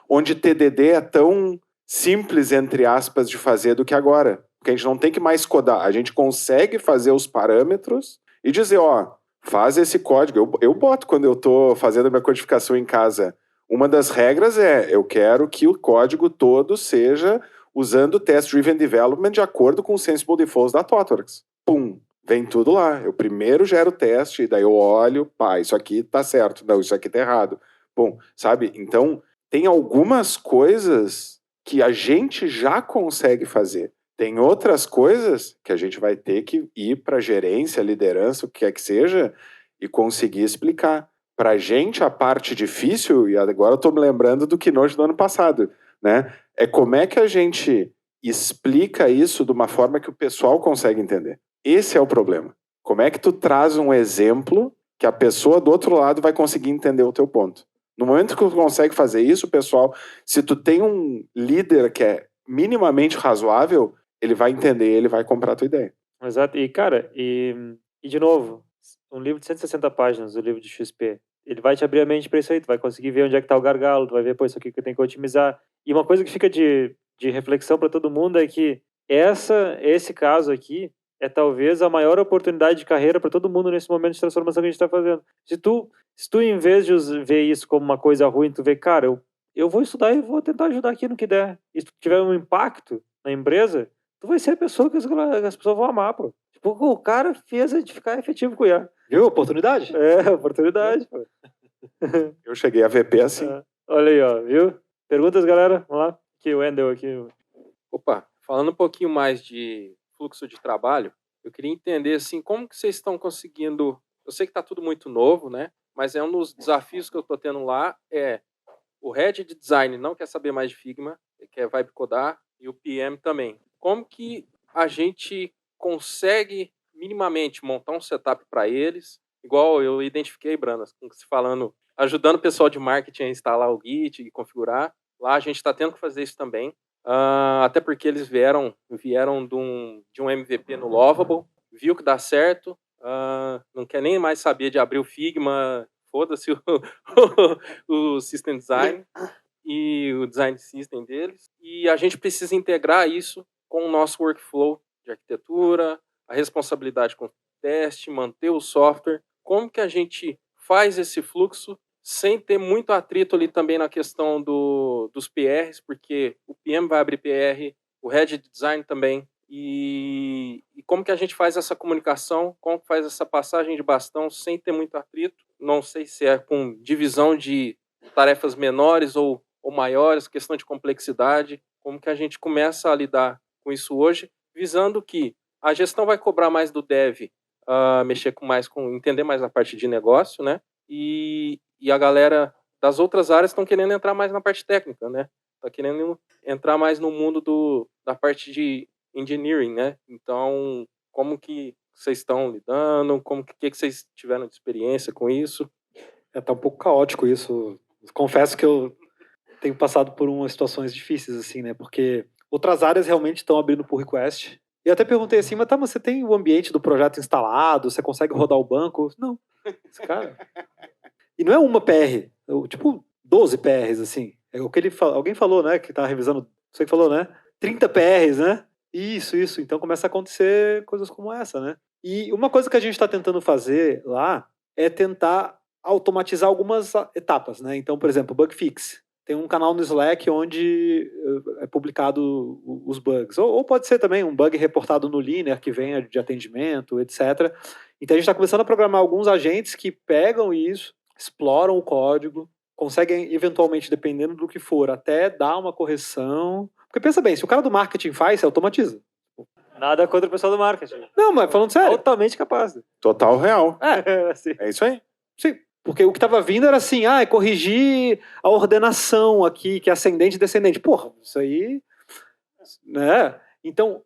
onde TDD é tão simples, entre aspas, de fazer do que agora. Porque a gente não tem que mais codar. A gente consegue fazer os parâmetros e dizer, ó, faz esse código. Eu boto quando eu estou fazendo a minha codificação em casa. Uma das regras eu quero que o código todo seja usando o Test Driven Development de acordo com o Sensible Defaults da ThoughtWorks. Pum, vem tudo lá. Eu primeiro gero o teste, daí eu olho, isso aqui tá certo, não, isso aqui tá errado. Bom, sabe? Então, tem algumas coisas que a gente já consegue fazer. Tem outras coisas que a gente vai ter que ir para gerência, liderança, o que quer que seja, e conseguir explicar. Para a gente, a parte difícil, e agora eu estou me lembrando do Keynote do ano passado, né? É como é que a gente explica isso de uma forma que o pessoal consegue entender. Esse é o problema. Como é que tu traz um exemplo que a pessoa do outro lado vai conseguir entender o teu ponto? No momento que tu consegue fazer isso, pessoal, se tu tem um líder que é minimamente razoável, ele vai entender, ele vai comprar a tua ideia. Exato. E, cara, e de novo, um livro de 160 páginas, o livro de XP, ele vai te abrir a mente para isso aí, tu vai conseguir ver onde é que tá o gargalo, tu vai ver, pô, isso aqui que eu tenho que otimizar. E uma coisa que fica de reflexão para todo mundo é que esse caso aqui é talvez a maior oportunidade de carreira para todo mundo nesse momento de transformação que a gente está fazendo. Se tu, em vez de ver isso como uma coisa ruim, tu vê, cara, eu vou estudar e vou tentar ajudar aqui no que der. E se tu tiver um impacto na empresa, tu vai ser a pessoa que as pessoas vão amar, pô. Tipo, o cara fez a gente ficar efetivo com o IA. Viu? Oportunidade? Oportunidade, pô. Eu cheguei a VP assim. Olha aí, ó, viu? Perguntas, galera? Vamos lá. Que o Wendel aqui. Opa, falando um pouquinho mais de fluxo de trabalho, eu queria entender, assim, como que vocês estão conseguindo... Eu sei que está tudo muito novo, né? Mas um dos desafios que eu estou tendo lá é o Head de Design não quer saber mais de Figma, ele quer Vibe codar, e o PM também. Como que a gente consegue minimamente montar um setup para eles, igual eu identifiquei, Branas, falando, ajudando o pessoal de marketing a instalar o Git e configurar. Lá a gente está tendo que fazer isso também, até porque eles vieram de um MVP no Lovable, viu que dá certo, não quer nem mais saber de abrir o Figma, foda-se o System Design e o Design System deles, e a gente precisa integrar isso com o nosso workflow de arquitetura, a responsabilidade com o teste, manter o software. Como que a gente faz esse fluxo sem ter muito atrito ali também na questão dos PRs, porque o PM vai abrir PR, o Head de Design também, e como que a gente faz essa comunicação, como que faz essa passagem de bastão sem ter muito atrito. Não sei se é com divisão de tarefas menores ou maiores, questão de complexidade, como que a gente começa a lidar com isso hoje, visando que a gestão vai cobrar mais do dev, mexer entender mais a parte de negócio, né? E a galera das outras áreas estão querendo entrar mais na parte técnica, né? Está querendo entrar mais no mundo da parte de engineering, né? Então, como que vocês estão lidando? O que vocês tiveram de experiência com isso? Tá um pouco caótico isso. Confesso que eu tenho passado por umas situações difíceis, assim, né? Porque outras áreas realmente estão abrindo pull request. E eu até perguntei assim, mas você tem o ambiente do projeto instalado? Você consegue rodar o banco? Não. Esse cara... E não é uma PR, tipo 12 PRs, assim. É o que alguém falou, né? Que tá revisando, você que falou, né? 30 PRs, né? Isso. Então começa a acontecer coisas como essa, né? E uma coisa que a gente está tentando fazer lá é tentar automatizar algumas etapas, né? Então, por exemplo, bug fix. Tem um canal no Slack onde é publicado os bugs. Ou pode ser também um bug reportado no Liner que venha de atendimento, etc. Então a gente está começando a programar alguns agentes que pegam isso, exploram o código, conseguem eventualmente, dependendo do que for, até dar uma correção. Porque pensa bem, se o cara do marketing faz, você automatiza. Nada contra o pessoal do marketing. Não, mas falando sério. Totalmente capaz. Total real. Assim. É isso aí. Sim, porque o que estava vindo era assim, é corrigir a ordenação aqui, que é ascendente e descendente. Porra, isso aí... né? Então...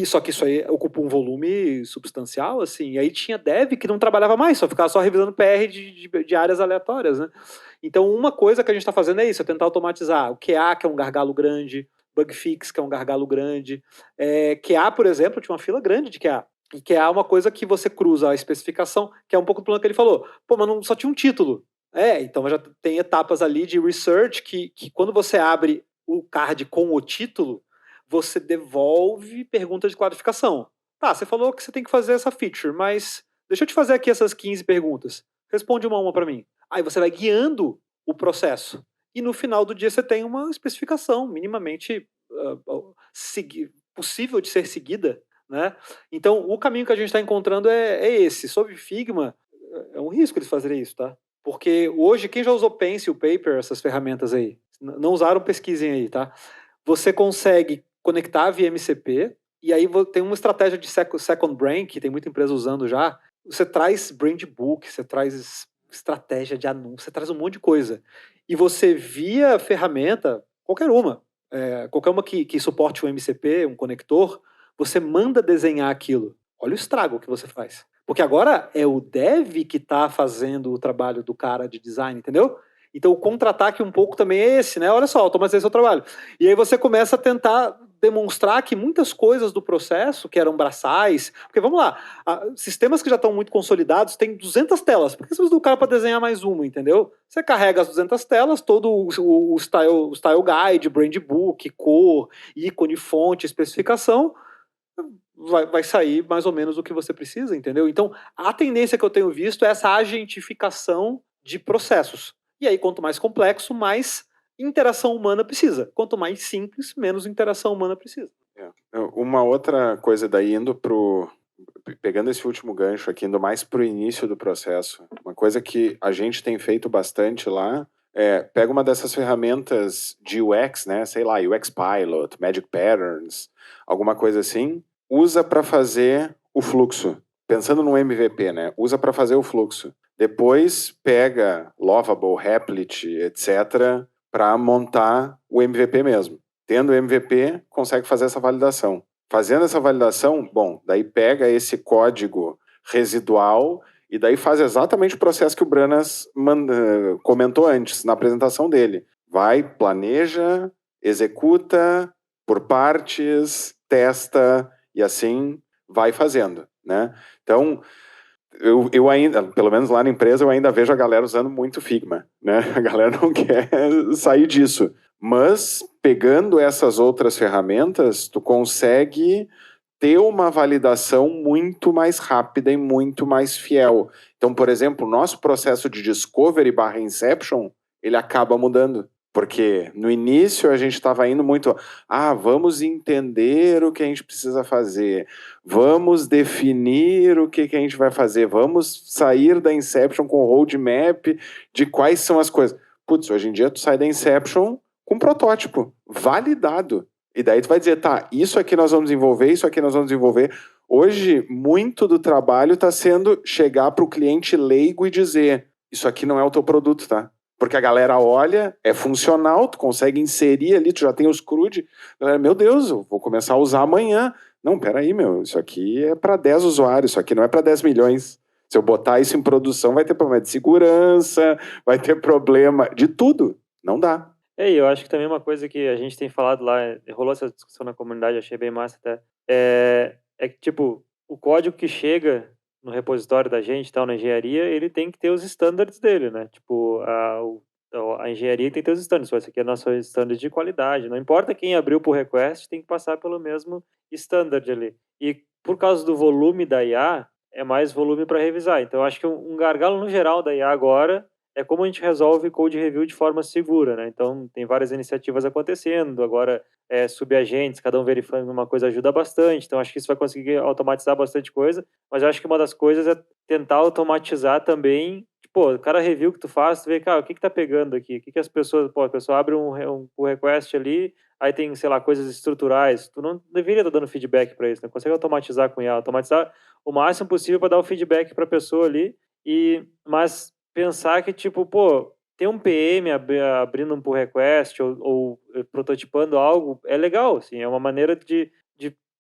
só que isso aí ocupa um volume substancial, assim, e aí tinha dev que não trabalhava mais, só ficava só revisando PR de áreas aleatórias, né? Então uma coisa que a gente está fazendo é isso, é tentar automatizar o QA, que é um gargalo grande, bug fix, que é um gargalo grande. QA, por exemplo, tinha uma fila grande de QA. E QA é uma coisa que você cruza a especificação, que é um pouco do plano que ele falou. Pô, mas não, só tinha um título. Então já tem etapas ali de research que quando você abre o card com o título, você devolve perguntas de clarificação. Tá, você falou que você tem que fazer essa feature, mas deixa eu te fazer aqui essas 15 perguntas. Responde uma a uma para mim. Aí você vai guiando o processo. E no final do dia você tem uma especificação minimamente possível de ser seguida, né? Então, o caminho que a gente está encontrando é esse. Sobre Figma, é um risco eles fazerem isso, tá? Porque hoje, quem já usou Pencil, Paper, essas ferramentas aí, não usaram, pesquisem aí, tá? Você consegue conectar via MCP, e aí tem uma estratégia de second brain, que tem muita empresa usando já. Você traz brand book, você traz estratégia de anúncio, você traz um monte de coisa. E você, via ferramenta, qualquer uma que suporte um MCP, um conector, você manda desenhar aquilo. Olha o estrago que você faz. Porque agora é o dev que está fazendo o trabalho do cara de design, entendeu? Então o contra-ataque um pouco também é esse, né? Olha só, automatizei seu trabalho. E aí você começa a tentar demonstrar que muitas coisas do processo, que eram braçais, porque vamos lá, sistemas que já estão muito consolidados têm 200 telas, por que você precisa do cara para desenhar mais uma, entendeu? Você carrega as 200 telas, todo o style guide, brand book, cor, ícone, fonte, especificação, vai sair mais ou menos o que você precisa, entendeu? Então, a tendência que eu tenho visto é essa agentificação de processos. E aí, quanto mais complexo, mais interação humana precisa. Quanto mais simples, menos interação humana precisa. Uma outra coisa daí, pegando esse último gancho aqui, indo mais pro início do processo, uma coisa que a gente tem feito bastante lá, pega uma dessas ferramentas de UX, né, sei lá, UX Pilot, Magic Patterns, alguma coisa assim, usa para fazer o fluxo. Pensando no MVP, né, usa para fazer o fluxo. Depois pega Lovable, Replit, etc., para montar o MVP mesmo. Tendo o MVP, consegue fazer essa validação. Fazendo essa validação, daí pega esse código residual e daí faz exatamente o processo que o Branas comentou antes, na apresentação dele. Vai, planeja, executa por partes, testa e assim vai fazendo, né? Então, eu ainda, pelo menos lá na empresa, eu ainda vejo a galera usando muito Figma, né? A galera não quer sair disso. Mas, pegando essas outras ferramentas, tu consegue ter uma validação muito mais rápida e muito mais fiel. Então, por exemplo, o nosso processo de discovery / inception, ele acaba mudando. Porque no início a gente estava indo muito, vamos entender o que a gente precisa fazer, vamos definir o que a gente vai fazer, vamos sair da Inception com o roadmap de quais são as coisas. Putz, hoje em dia tu sai da Inception com um protótipo validado. E daí tu vai dizer, tá, isso aqui nós vamos desenvolver, isso aqui nós vamos desenvolver. Hoje, muito do trabalho está sendo chegar para o cliente leigo e dizer, isso aqui não é o teu produto, tá? Porque a galera olha, é funcional, tu consegue inserir ali, tu já tem os CRUD. Galera, meu Deus, eu vou começar a usar amanhã. Não, peraí, isso aqui é para 10 usuários, isso aqui não é para 10 milhões. Se eu botar isso em produção, vai ter problema de segurança, vai ter problema de tudo. Não dá. E eu acho que também uma coisa que a gente tem falado lá, rolou essa discussão na comunidade, achei bem massa até, é que, tipo, o código que chega no repositório da gente, tal, na engenharia, ele tem que ter os standards dele, né? Tipo, a engenharia tem que ter os standards. Esse aqui é nosso standard de qualidade. Não importa quem abriu por request, tem que passar pelo mesmo standard ali. E por causa do volume da IA, é mais volume para revisar. Então, eu acho que um gargalo no geral da IA agora é como a gente resolve code review de forma segura, né? Então, tem várias iniciativas acontecendo, agora subagentes, cada um verificando uma coisa ajuda bastante, então acho que isso vai conseguir automatizar bastante coisa, mas eu acho que uma das coisas é tentar automatizar também, tipo, cada review que tu faz, tu vê, cara, o que tá pegando aqui? O que as pessoas, a pessoa abre um pull request ali, aí tem, sei lá, coisas estruturais, tu não deveria estar dando feedback para isso, né? Consegue automatizar com IA, automatizar o máximo possível para dar o feedback para a pessoa ali, mas pensar que, tipo, tem um PM abrindo um pull request ou prototipando algo, é legal, assim, é uma maneira de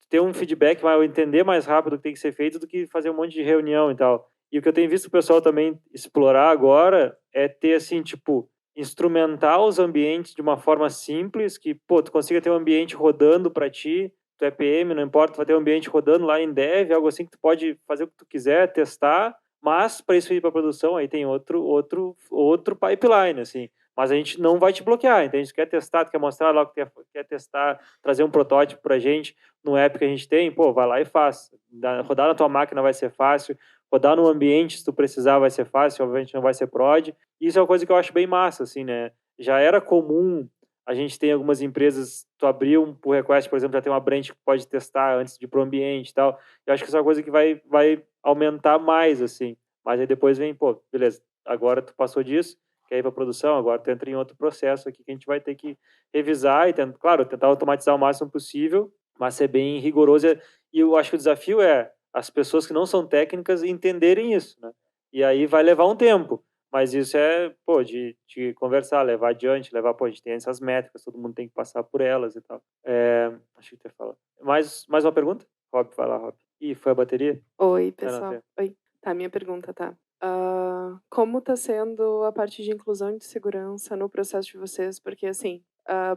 ter um feedback, ou entender mais rápido o que tem que ser feito do que fazer um monte de reunião e tal. E o que eu tenho visto o pessoal também explorar agora é ter, assim, tipo, instrumentar os ambientes de uma forma simples, que, pô, tu consiga ter um ambiente rodando para ti, tu é PM, não importa, tu vai ter um ambiente rodando lá em dev, algo assim que tu pode fazer o que tu quiser, testar, mas para isso ir para produção, aí tem outro pipeline, assim. Mas a gente não vai te bloquear, então a gente quer testar, tu quer mostrar lá o que quer testar, trazer um protótipo pra gente no app que a gente tem, pô, vai lá e faz. Rodar na tua máquina vai ser fácil, rodar no ambiente, se tu precisar, vai ser fácil, obviamente não vai ser prod. Isso é uma coisa que eu acho bem massa, assim, né? Já era comum, a gente tem algumas empresas, tu abrir um pull request, por exemplo, já tem uma branch que pode testar antes de ir pro ambiente e tal. Eu acho que isso é uma coisa que vai aumentar mais, assim. Mas aí depois vem, pô, beleza, agora tu passou disso, quer ir para produção, agora tu entra em outro processo aqui que a gente vai ter que revisar e, claro, tentar automatizar o máximo possível, mas ser bem rigoroso. E eu acho que o desafio é as pessoas que não são técnicas entenderem isso, né? E aí vai levar um tempo, mas isso é, pô, de conversar, levar adiante, levar, pô, a gente tem essas métricas, todo mundo tem que passar por elas e tal. Acho que tu ia falar. Mais uma pergunta? Rob, vai lá, Rob. Ih, foi a bateria? Oi, pessoal. Oi. Tá, minha pergunta, tá. Como está sendo a parte de inclusão de segurança no processo de vocês? Porque, assim,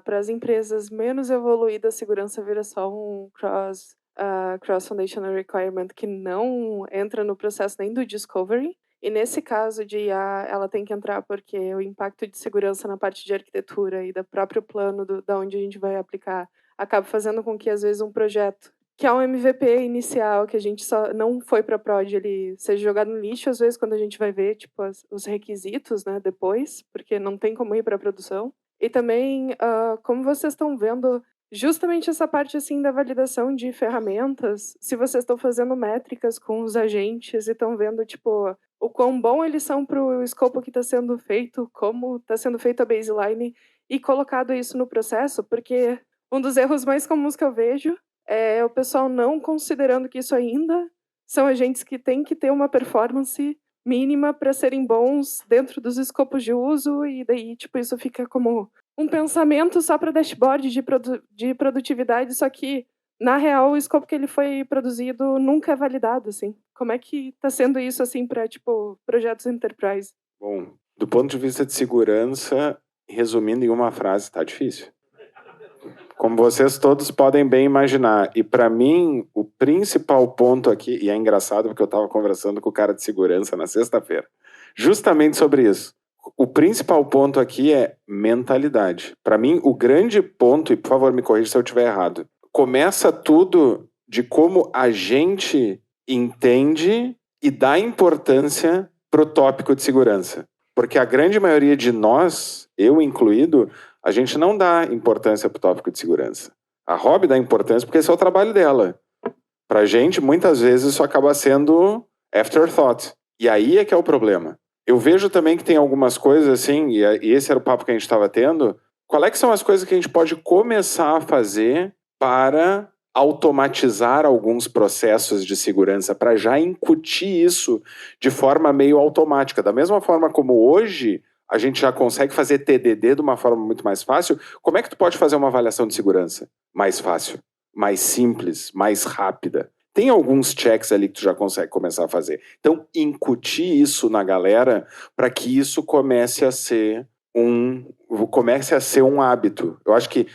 para as empresas menos evoluídas, a segurança vira só um cross-foundational requirement que não entra no processo nem do discovery. E nesse caso de IA, ela tem que entrar porque o impacto de segurança na parte de arquitetura e do próprio plano da onde a gente vai aplicar acaba fazendo com que, às vezes, um projeto que é um MVP inicial, que a gente só não foi para prod, ele seja jogado no lixo, às vezes, quando a gente vai ver, tipo, os requisitos, né, depois, porque não tem como ir para produção. E também, como vocês estão vendo justamente essa parte, assim, da validação de ferramentas, se vocês estão fazendo métricas com os agentes e estão vendo, tipo, o quão bom eles são para o escopo que está sendo feito, como está sendo feita a baseline, e colocado isso no processo, porque um dos erros mais comuns que eu vejo é o pessoal não considerando que isso ainda são agentes que têm que ter uma performance mínima para serem bons dentro dos escopos de uso, e daí, tipo, isso fica como um pensamento só para dashboard de produtividade, só que, na real, o escopo que ele foi produzido nunca é validado, assim. Como é que está sendo isso, assim, para, tipo, projetos enterprise? Bom, do ponto de vista de segurança, resumindo em uma frase, tá difícil. Como vocês todos podem bem imaginar. E para mim, o principal ponto aqui, e é engraçado porque eu estava conversando com o cara de segurança na sexta-feira, justamente sobre isso. O principal ponto aqui é mentalidade. Para mim, o grande ponto, e por favor me corrija se eu estiver errado, começa tudo de como a gente entende e dá importância para o tópico de segurança. Porque a grande maioria de nós, eu incluído, a gente não dá importância para o tópico de segurança. A Rob dá importância porque esse é o trabalho dela. Para a gente, muitas vezes, isso acaba sendo afterthought. E aí é que é o problema. Eu vejo também que tem algumas coisas assim, e esse era o papo que a gente estava tendo, qual é que são as coisas que a gente pode começar a fazer para automatizar alguns processos de segurança, para já incutir isso de forma meio automática. Da mesma forma como hoje a gente já consegue fazer TDD de uma forma muito mais fácil, como é que tu pode fazer uma avaliação de segurança mais fácil, mais simples, mais rápida? Tem alguns checks ali que tu já consegue começar a fazer. Então, incutir isso na galera para que isso comece a ser um hábito. Eu acho que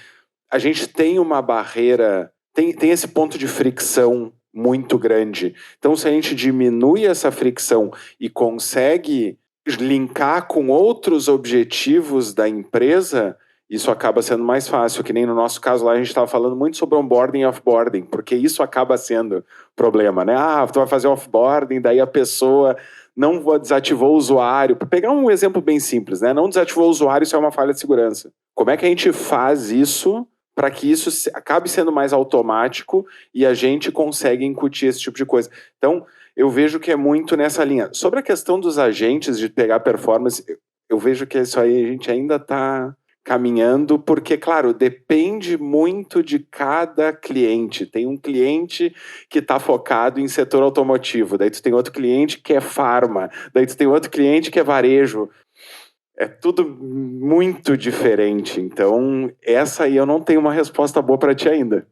a gente tem uma barreira, tem esse ponto de fricção muito grande. Então, se a gente diminui essa fricção e consegue linkar com outros objetivos da empresa, isso acaba sendo mais fácil, que nem no nosso caso lá a gente estava falando muito sobre onboarding e offboarding, porque isso acaba sendo problema, né? Tu vai fazer offboarding, daí a pessoa não desativou o usuário. Para pegar um exemplo bem simples, né? Não desativou o usuário, isso é uma falha de segurança. Como é que a gente faz isso para que isso acabe sendo mais automático e a gente consegue incutir esse tipo de coisa? Então, eu vejo que é muito nessa linha. Sobre a questão dos agentes de pegar performance, eu vejo que isso aí a gente ainda está caminhando, porque, claro, depende muito de cada cliente. Tem um cliente que está focado em setor automotivo, daí tu tem outro cliente que é farma, daí tu tem outro cliente que é varejo. É tudo muito diferente, então essa aí eu não tenho uma resposta boa para ti ainda.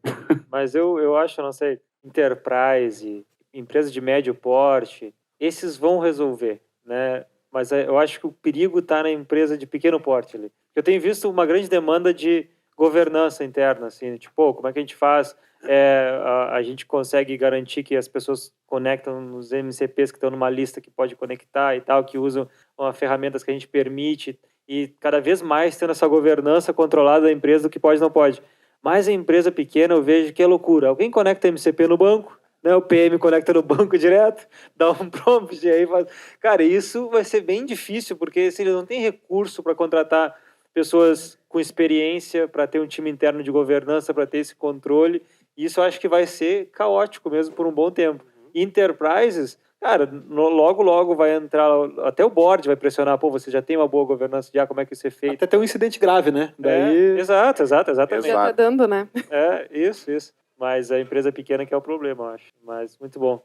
Mas eu acho, não sei, enterprise, empresa de médio porte, esses vão resolver, né? Mas eu acho que o perigo está na empresa de pequeno porte ali. Eu tenho visto uma grande demanda de governança interna, assim, tipo, pô, como é que a gente faz? A gente consegue garantir que as pessoas conectam nos MCPs que estão numa lista que pode conectar e tal, que usam ferramentas que a gente permite, e cada vez mais tendo essa governança controlada da empresa do que pode e não pode. Mas a empresa pequena eu vejo que é loucura. Alguém conecta MCP no banco, né? O PM conecta no banco direto, dá um prompt e aí faz. Cara, isso vai ser bem difícil, porque se eles não têm recurso para contratar pessoas com experiência, para ter um time interno de governança, para ter esse controle, isso eu acho que vai ser caótico mesmo por um bom tempo. Enterprises, cara, logo vai entrar, até o board vai pressionar, pô, você já tem uma boa governança, já como é que isso é feito? Até ter um incidente grave, né? Daí... Exatamente. Já tá dando, né? Isso. Mas a empresa pequena que é o problema, eu acho. Mas muito bom.